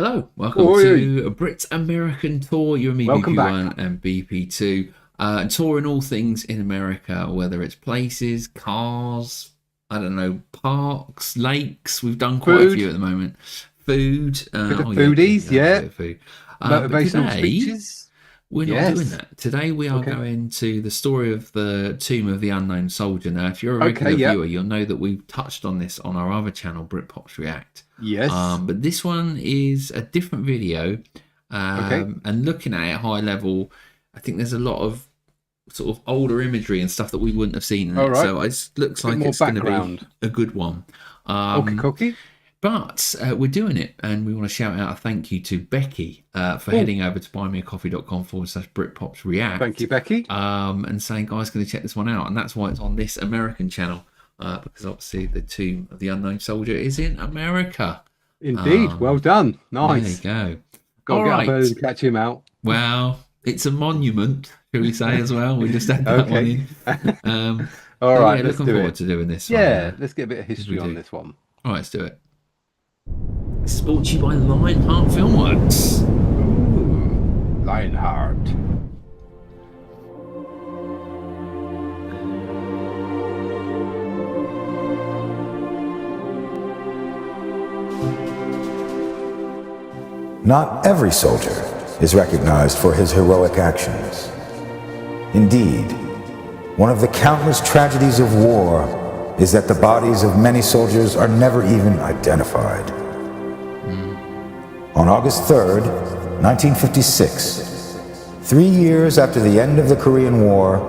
Hello, welcome to a Brits American tour. You're me, Welcome BP1 back. and BP2. Touring all things in America, whether it's places, cars, I don't know, parks, lakes. We've done quite a Food, few at the moment. Food. bit of Oh, yeah, foodies, definitely have a yeah. bit of food. But Motivational today, speeches, we're not doing yes. that. Today, we are Okay. going to the story of the Tomb of the Unknown Soldier. Now, if you're a Okay, regular yep. viewer, you'll know that we've touched on this on our other channel, Britpops React. Yes. But this one is a different video. Okay. And looking at it high level, I think there's a lot of sort of older imagery and stuff that we wouldn't have seen in All it. right. So it looks Bit like more it's going to be background. a good one. Okay, cookie. But we're doing it, and we want to shout out a thank you to Becky for heading over to buymeacoffee.com/Britpops React. Thank you, Becky. And saying, guys, going to check this one out. And that's why it's on this American channel, because obviously the Tomb of the Unknown Soldier is in America. Indeed. Well done. Nice. There you go. Got to All get right. up early to catch him out. Well, it's a monument, shall we say, as well. We just had that one in. All right. Yeah, Let's looking do forward it. to doing this Yeah. one. Let's get a bit of history on this one. All right, let's do it. This is brought to you by Lionheart Filmworks. Ooh, Lionheart. Not every soldier is recognized for his heroic actions. Indeed, one of the countless tragedies of war is that the bodies of many soldiers are never even identified. On August 3rd, 1956, 3 years after the end of the Korean War,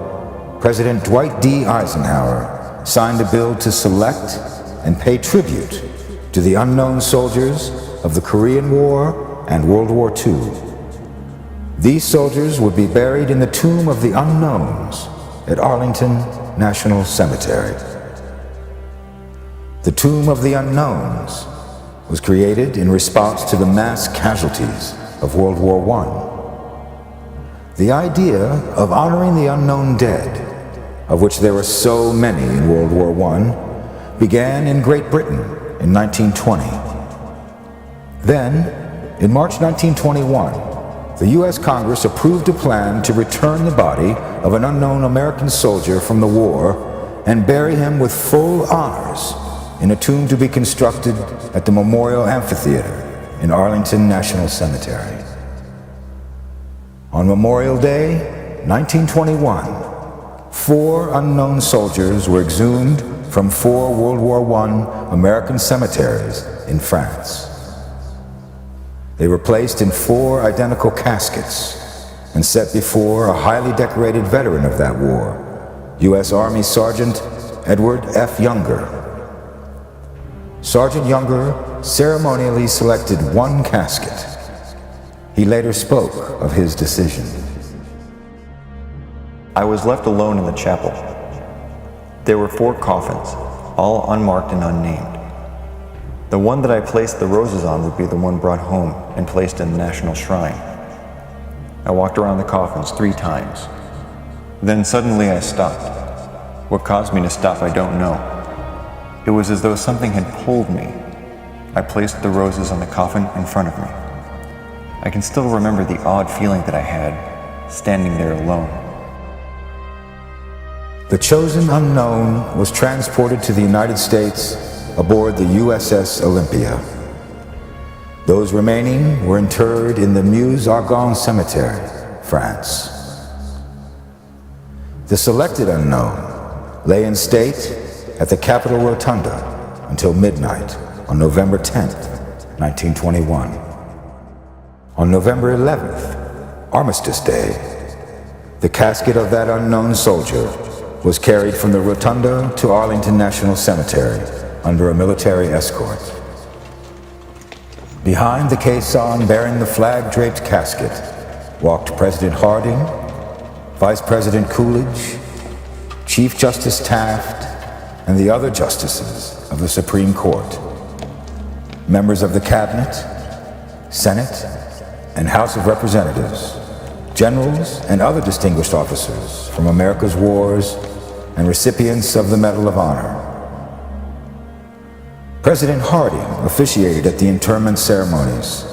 President Dwight D. Eisenhower signed a bill to select and pay tribute to the unknown soldiers of the Korean War and World War II. These soldiers would be buried in the Tomb of the Unknowns at Arlington National Cemetery. The Tomb of the Unknowns was created in response to the mass casualties of World War I. The idea of honoring the unknown dead, of which there were so many in World War I, began in Great Britain in 1920. Then, in March 1921, the U.S. Congress approved a plan to return the body of an unknown American soldier from the war and bury him with full honors in a tomb to be constructed at the Memorial Amphitheater in Arlington National Cemetery. On Memorial Day, 1921, 4 unknown soldiers were exhumed from 4 World War I American cemeteries in France. They were placed in 4 identical caskets and set before a highly decorated veteran of that war, U.S. Army Sergeant Edward F. Younger. Sergeant Younger ceremonially selected 1 casket. He later spoke of his decision. I was left alone in the chapel. There were 4 coffins, all unmarked and unnamed. The one that I placed the roses on would be the one brought home and placed in the National Shrine. I walked around the coffins 3 times. Then suddenly I stopped. What caused me to stop, I don't know. It was as though something had pulled me. I placed the roses on the coffin in front of me. I can still remember the odd feeling that I had, standing there alone. The chosen unknown was transported to the United States aboard the USS Olympia. Those remaining were interred in the Meuse-Argonne Cemetery, France. The selected unknown lay in state at the Capitol Rotunda until midnight on November 10th, 1921. On November 11th, Armistice Day, the casket of that unknown soldier was carried from the Rotunda to Arlington National Cemetery under a military escort. Behind the caisson bearing the flag-draped casket walked President Harding, Vice President Coolidge, Chief Justice Taft, and the other justices of the Supreme Court, members of the Cabinet, Senate, and House of Representatives, generals and other distinguished officers from America's wars, and recipients of the Medal of Honor. President Harding officiated at the interment ceremonies,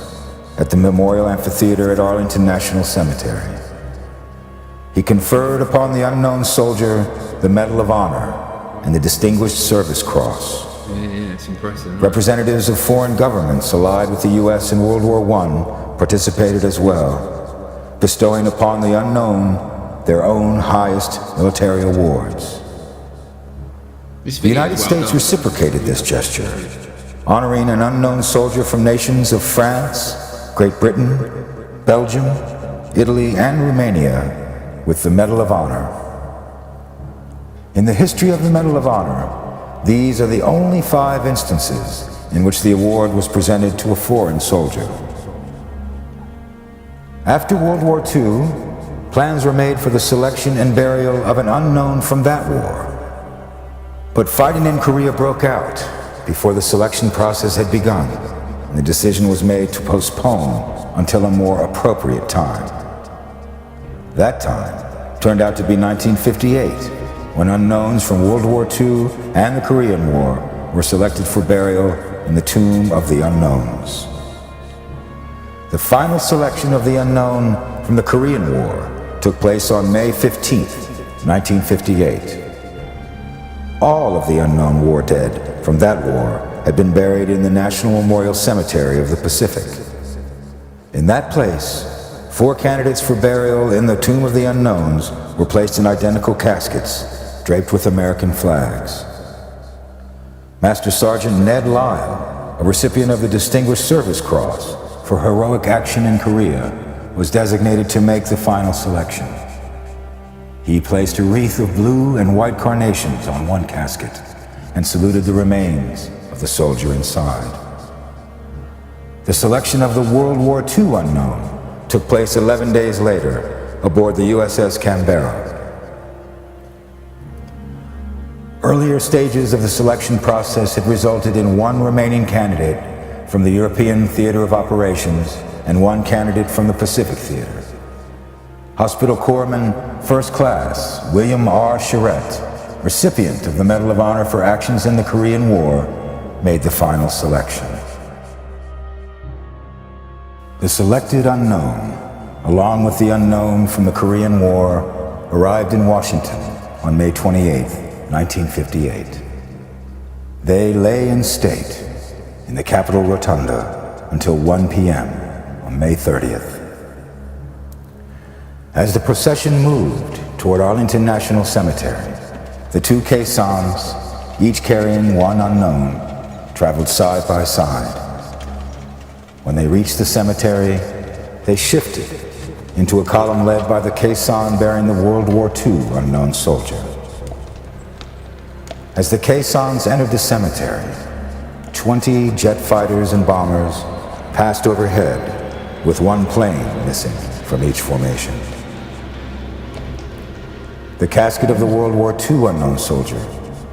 at the Memorial Amphitheater at Arlington National Cemetery. He conferred upon the unknown soldier the Medal of Honor and the Distinguished Service Cross. Yeah, it's impressive. Representatives of foreign governments allied with the U.S. in World War I participated as well, bestowing upon the unknown their own highest military awards. The United States reciprocated this gesture, honoring an unknown soldier from nations of France, Great Britain, Belgium, Italy, and Romania with the Medal of Honor. In the history of the Medal of Honor, these are the only 5 instances in which the award was presented to a foreign soldier. After World War II, plans were made for the selection and burial of an unknown from that war. But fighting in Korea broke out before the selection process had begun, and the decision was made to postpone until a more appropriate time. That time turned out to be 1958, when unknowns from World War II and the Korean War were selected for burial in the Tomb of the Unknowns. The final selection of the unknown from the Korean War took place on May 15, 1958. All of the unknown war dead from that war had been buried in the National Memorial Cemetery of the Pacific. In that place, 4 candidates for burial in the Tomb of the Unknowns were placed in identical caskets, draped with American flags. Master Sergeant Ned Lyle, a recipient of the Distinguished Service Cross for heroic action in Korea, was designated to make the final selection. He placed a wreath of blue and white carnations on one casket and saluted the remains of the soldier inside. The selection of the World War II unknown took place 11 days later aboard the USS Canberra. Earlier stages of the selection process had resulted in 1 remaining candidate from the European Theater of Operations and 1 candidate from the Pacific Theater. Hospital Corpsman First Class William R. Charette, recipient of the Medal of Honor for actions in the Korean War, made the final selection. The selected unknown, along with the unknown from the Korean War, arrived in Washington on May 28, 1958. They lay in state in the Capitol Rotunda until 1 p.m. on May 30th. As the procession moved toward Arlington National Cemetery, the 2 caissons, each carrying 1 unknown, traveled side by side. When they reached the cemetery, they shifted into a column led by the caisson bearing the World War II unknown soldier. As the caissons entered the cemetery, 20 jet fighters and bombers passed overhead, with 1 plane missing from each formation. The casket of the World War II unknown soldier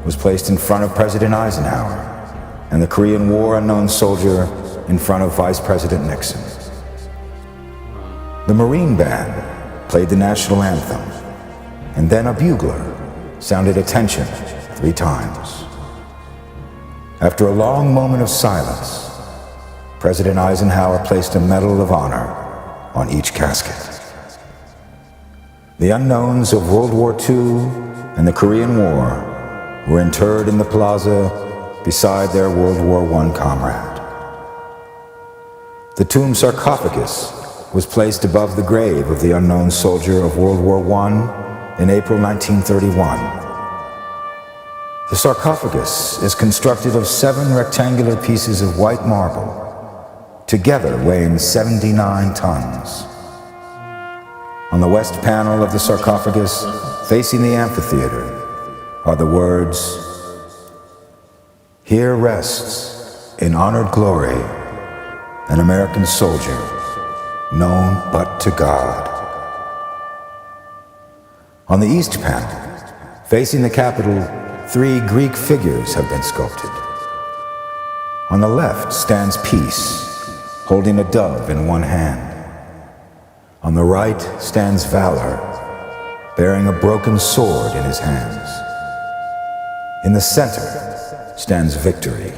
was placed in front of President Eisenhower, and the Korean War unknown soldier in front of Vice President Nixon. The Marine Band played the national anthem, and then a bugler sounded attention 3 times. After a long moment of silence, President Eisenhower placed a Medal of Honor on each casket. The unknowns of World War II and the Korean War were interred in the plaza beside their World War I comrade. The tomb sarcophagus was placed above the grave of the unknown soldier of World War I in April 1931. The sarcophagus is constructed of 7 rectangular pieces of white marble, together weighing 79 tons. On the west panel of the sarcophagus, facing the amphitheater, are the words, "Here rests, in honored glory, an American soldier, known but to God." On the east panel, facing the Capitol, 3 Greek figures have been sculpted. On the left stands Peace, holding a dove in one hand. On the right stands Valor, bearing a broken sword in his hands. In the center stands Victory,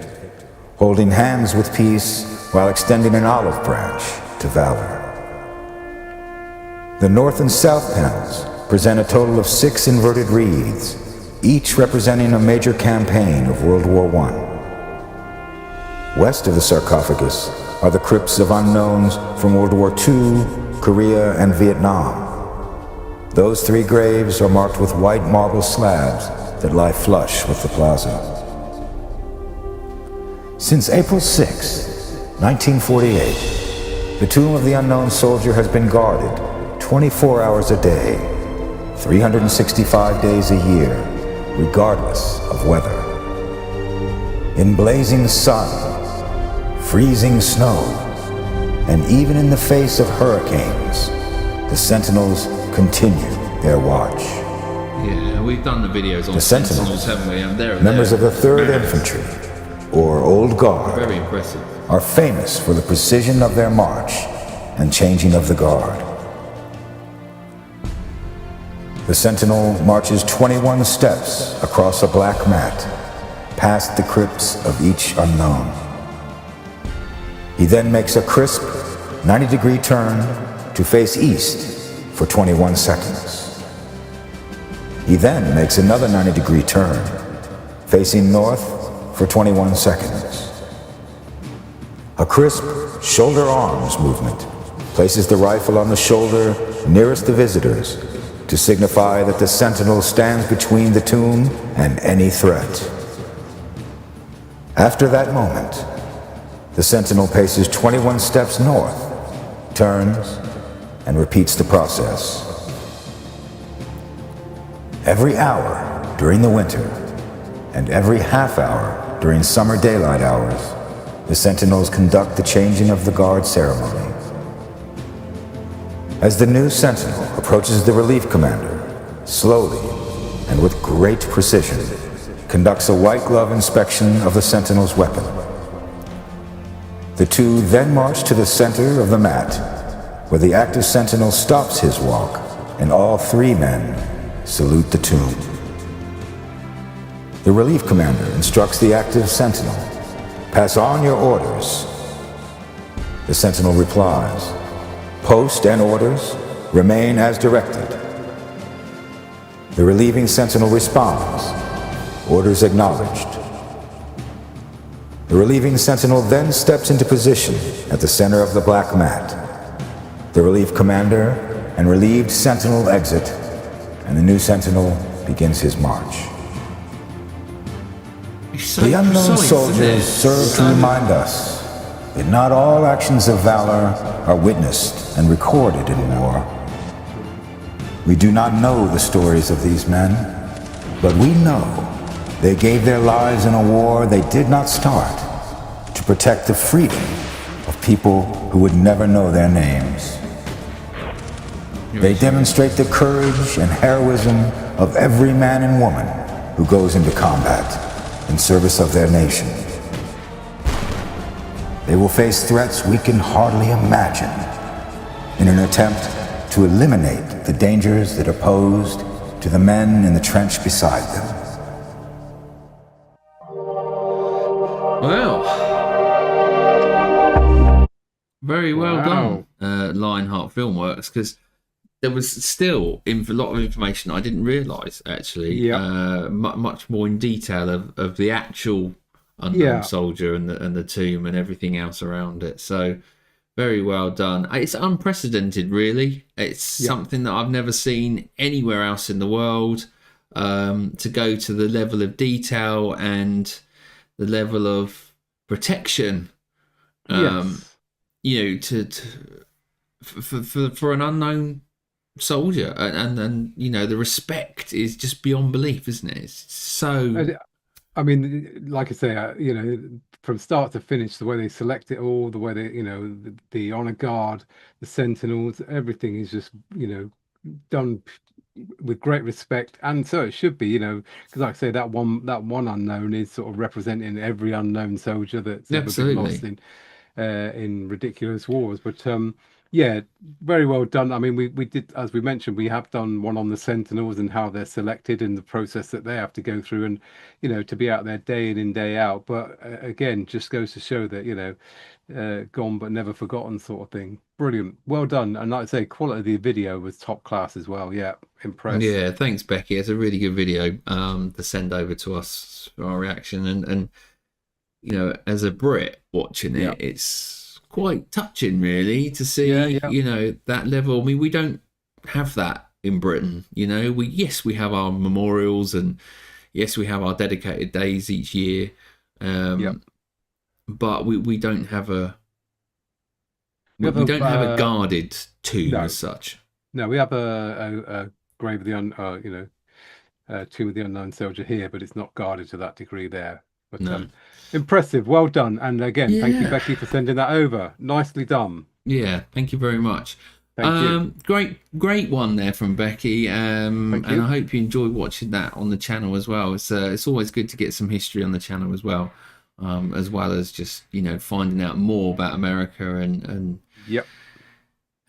holding hands with peace while extending an olive branch to valor. The north and south panels present a total of 6 inverted wreaths, each representing a major campaign of World War I. West of the sarcophagus are the crypts of unknowns from World War II, Korea, and Vietnam. Those 3 graves are marked with white marble slabs that lie flush with the plaza. Since April 6, 1948, the tomb of the unknown soldier has been guarded 24 hours a day, 365 days a year, regardless of weather. In blazing sun, freezing snow, and even in the face of hurricanes, the sentinels continue their watch. Yeah, we've done the videos on The sentinels, haven't we? And members of the 3rd Infantry, or Old Guard, very impressive, are famous for the precision of their march and changing of the guard. The sentinel marches 21 steps across a black mat, past the crypts of each unknown. He then makes a crisp 90-degree turn to face east for 21 seconds. He then makes another 90-degree turn, facing north for 21 seconds. A crisp shoulder arms movement places the rifle on the shoulder nearest the visitors to signify that the sentinel stands between the tomb and any threat. After that moment, the sentinel paces 21 steps north, turns, and repeats the process. Every hour during the winter, and every half hour during summer daylight hours, the sentinels conduct the changing of the guard ceremony. As the new sentinel approaches the relief commander, slowly and with great precision, conducts a white glove inspection of the sentinel's weapon. The 2 then march to the center of the mat, where the active sentinel stops his walk, and all 3 men salute the tomb. The relief commander instructs the active sentinel, "Pass on your orders." The sentinel replies, "Post and orders remain as directed." The relieving sentinel responds, "Orders acknowledged." The relieving sentinel then steps into position at the center of the black mat. The relief commander and relieved sentinel exit, and the new sentinel begins his march. The unknown soldiers serve to remind us that not all actions of valor are witnessed and recorded in war. We do not know the stories of these men, but we know they gave their lives in a war they did not start to protect the freedom of people who would never know their names. They demonstrate the courage and heroism of every man and woman who goes into combat in service of their nation. They will face threats we can hardly imagine in an attempt to eliminate the dangers that are posed to the men in the trench beside them. Well, very well done, Lionheart Filmworks, because there was still a lot of information I didn't realise, actually. Much more in detail of the actual unknown soldier and the tomb and everything else around it. So very well done. It's unprecedented, really. It's something that I've never seen anywhere else in the world, to go to the level of detail and the level of protection. You know, for an unknown soldier, and you know, the respect is just beyond belief, isn't it? It's so, I mean, like I say, you know, from start to finish, the way they select it all, the way they, you know, the honor guard, the sentinels, everything is just, you know, done with great respect, and so it should be, you know, because like I say, that one unknown is sort of representing every unknown soldier that's ever been lost in ridiculous wars. But Yeah, very well done. I mean, we did, as we mentioned, we have done one on the Sentinels and how they're selected and the process that they have to go through, and to be out there day in and day out. But again, just goes to show that gone but never forgotten sort of thing. Brilliant, well done. And like I say, quality of the video was top class as well. Yeah, impressed. Yeah, thanks, Becky. It's a really good video to send over to us for our reaction, and as a Brit watching it, it's quite touching, really, to see that level. I mean, we don't have that in Britain. We have our memorials, and yes, we have our dedicated days each year, but we don't have we don't have a guarded tomb as such. No, we have a grave of the Tomb of the Unknown Soldier here, but it's not guarded to that degree there. But impressive, well done. And again, thank you, Becky, for sending that over. Nicely done. Yeah, thank you very much. Thank you. Great one there from Becky. Thank you. And I hope you enjoy watching that on the channel as well. It's always good to get some history on the channel as well as just finding out more about America and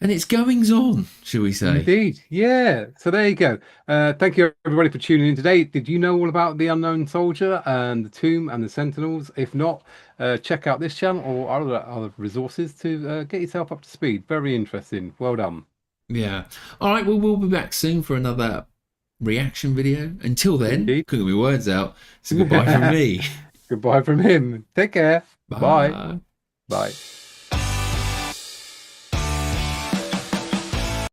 and its goings on, shall we say? Indeed, yeah. So there you go. Thank you everybody for tuning in today. Did you know all about the Unknown Soldier and the Tomb and the Sentinels? If not, check out this channel or other resources to get yourself up to speed. Very interesting. Well done. Yeah. All right. Well, we'll be back soon for another reaction video. Until then, couldn't get my words out. So goodbye from me. Goodbye from him. Take care. Bye. Bye.